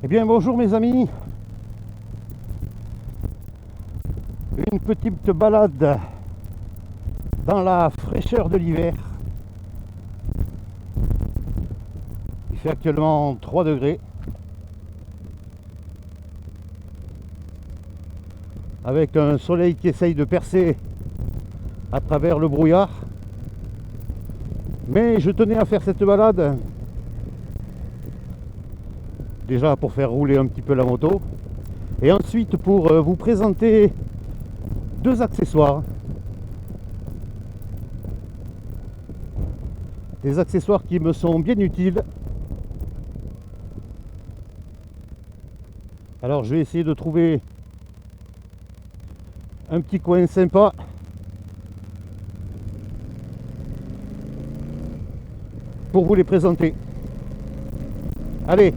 Eh bien bonjour mes amis, une petite balade dans la fraîcheur de l'hiver. Il fait actuellement 3 degrés avec un soleil qui essaye de percer à travers le brouillard. Mais je tenais à faire cette balade déjà pour faire rouler un petit peu la moto et ensuite pour vous présenter deux accessoires. Des accessoires qui me sont bien utiles. Alors je vais essayer de trouver un petit coin sympa pour vous les présenter. Allez,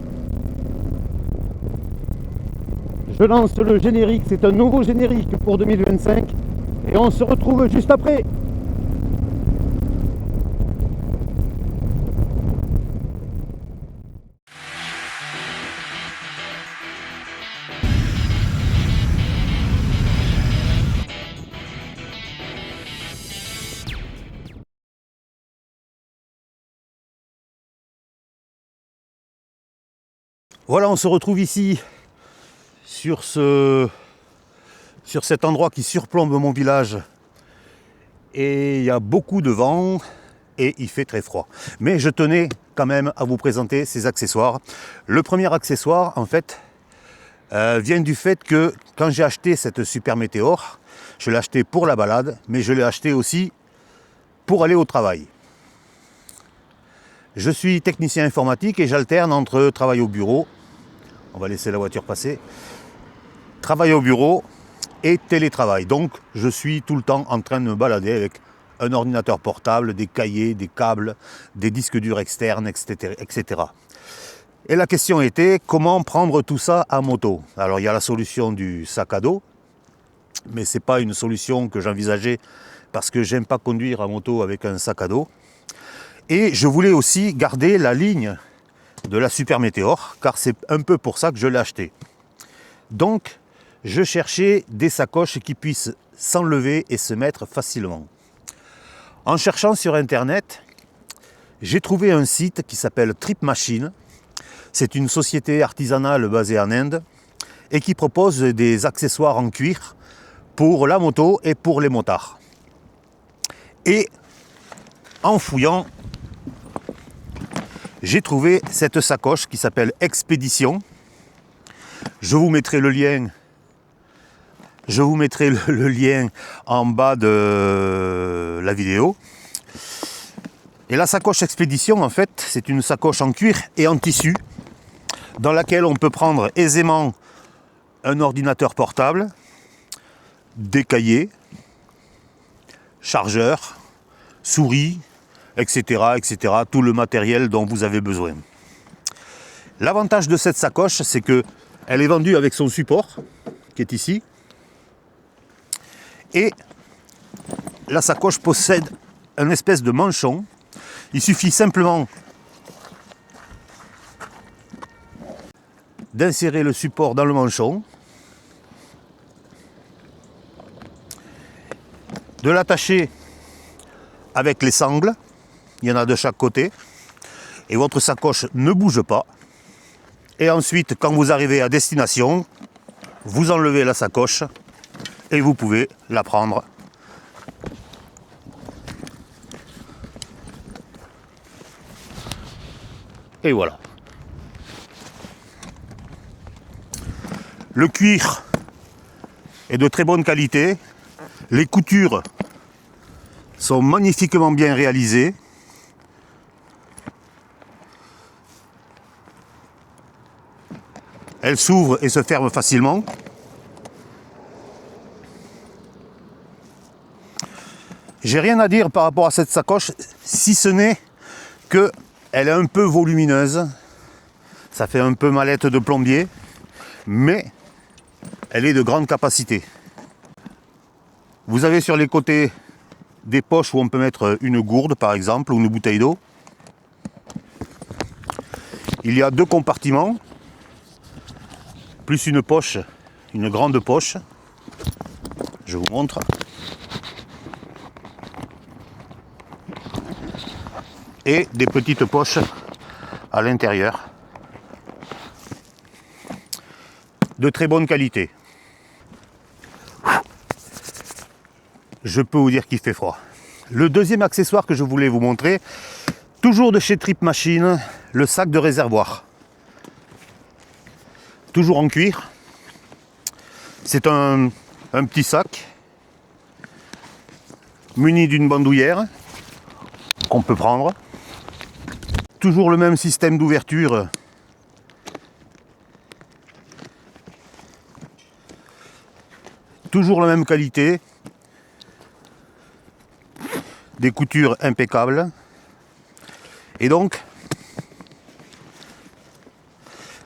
je lance le générique, c'est un nouveau générique pour 2025 et on se retrouve juste après. Voilà, on se retrouve ici sur cet endroit qui surplombe mon village et il y a beaucoup de vent et il fait très froid. Mais je tenais quand même à vous présenter ces accessoires. Le premier accessoire, en fait, vient du fait que quand j'ai acheté cette Super Météor, je l'ai acheté pour la balade, mais je l'ai acheté aussi pour aller au travail. Je suis technicien informatique et j'alterne entre travail au bureau, on va laisser la voiture passer, travail au bureau et télétravail. Donc je suis tout le temps en train de me balader avec un ordinateur portable, des cahiers, des câbles, des disques durs externes, etc. Et la question était comment prendre tout ça à moto. Alors il y a la solution du sac à dos, mais ce n'est pas une solution que j'envisageais parce que j'aime pas conduire à moto avec un sac à dos. Et je voulais aussi garder la ligne de la Super Météor, car c'est un peu pour ça que je l'ai acheté. Donc, je cherchais des sacoches qui puissent s'enlever et se mettre facilement. En cherchant sur Internet, j'ai trouvé un site qui s'appelle Trip Machine. C'est une société artisanale basée en Inde et qui propose des accessoires en cuir pour la moto et pour les motards. Et en fouillant, j'ai trouvé cette sacoche qui s'appelle Expédition. Je vous mettrai le lien. En bas de la vidéo. Et la sacoche Expédition, en fait, c'est une sacoche en cuir et en tissu dans laquelle on peut prendre aisément un ordinateur portable, des cahiers, chargeur, souris, etc., tout le matériel dont vous avez besoin. L'avantage de cette sacoche, c'est que elle est vendue avec son support, qui est ici, et la sacoche possède un espèce de manchon. Il suffit simplement d'insérer le support dans le manchon, de l'attacher avec les sangles, il y en a de chaque côté, et votre sacoche ne bouge pas. Et ensuite, quand vous arrivez à destination, vous enlevez la sacoche et vous pouvez la prendre. Et voilà. Le cuir est de très bonne qualité. Les coutures sont magnifiquement bien réalisées. Elle s'ouvre et se ferme facilement. J'ai rien à dire par rapport à cette sacoche, si ce n'est qu'elle est un peu volumineuse. Ça fait un peu mallette de plombier, mais elle est de grande capacité. Vous avez sur les côtés des poches où on peut mettre une gourde par exemple ou une bouteille d'eau. Il y a deux compartiments plus une poche, une grande poche. Je vous montre. Et des petites poches à l'intérieur. De très bonne qualité. Je peux vous dire qu'il fait froid. Le deuxième accessoire que je voulais vous montrer, toujours de chez Trip Machine, le sac de réservoir. Toujours en cuir. C'est un petit sac muni d'une bandoulière qu'on peut prendre. Toujours le même système d'ouverture. Toujours la même qualité. Des coutures impeccables. Et donc,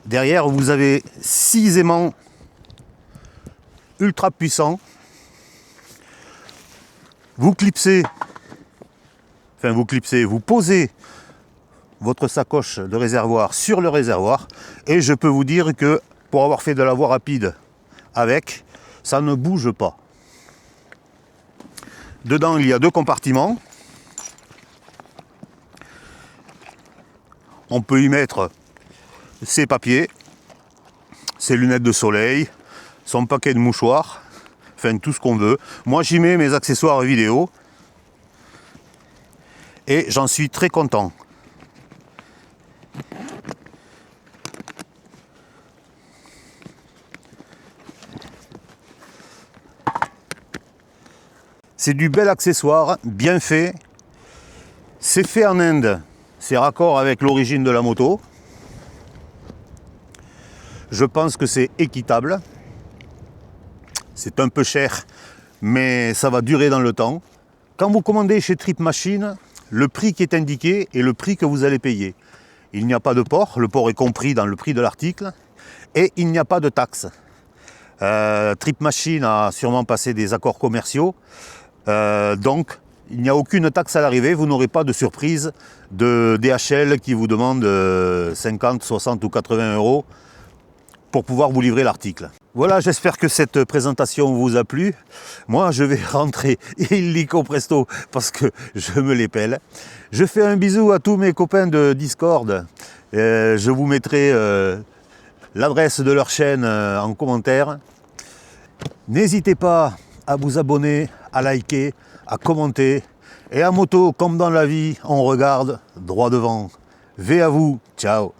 derrière, vous avez 6 aimants ultra puissants. Vous posez votre sacoche de réservoir sur le réservoir. Et je peux vous dire que pour avoir fait de la voie rapide avec, ça ne bouge pas. Dedans, il y a 2 compartiments. On peut y mettre ses papiers, ses lunettes de soleil, son paquet de mouchoirs, enfin tout ce qu'on veut. Moi, j'y mets mes accessoires vidéo et j'en suis très content. C'est du bel accessoire, bien fait. C'est fait en Inde. C'est raccord avec l'origine de la moto. Je pense que c'est équitable. C'est un peu cher, mais ça va durer dans le temps. Quand vous commandez chez Trip Machine, le prix qui est indiqué est le prix que vous allez payer. Il n'y a pas de port, le port est compris dans le prix de l'article, et il n'y a pas de taxe. Trip Machine a sûrement passé des accords commerciaux, donc il n'y a aucune taxe à l'arrivée, vous n'aurez pas de surprise de DHL qui vous demande 50, 60 ou 80 € pour pouvoir vous livrer l'article. Voilà, j'espère que cette présentation vous a plu. Moi, je vais rentrer illico presto parce que je me les pèle. Je fais un bisou à tous mes copains de Discord. Je vous mettrai l'adresse de leur chaîne en commentaire. N'hésitez pas à vous abonner, à liker, à commenter. Et à moto, comme dans la vie, on regarde droit devant. V à vous, ciao.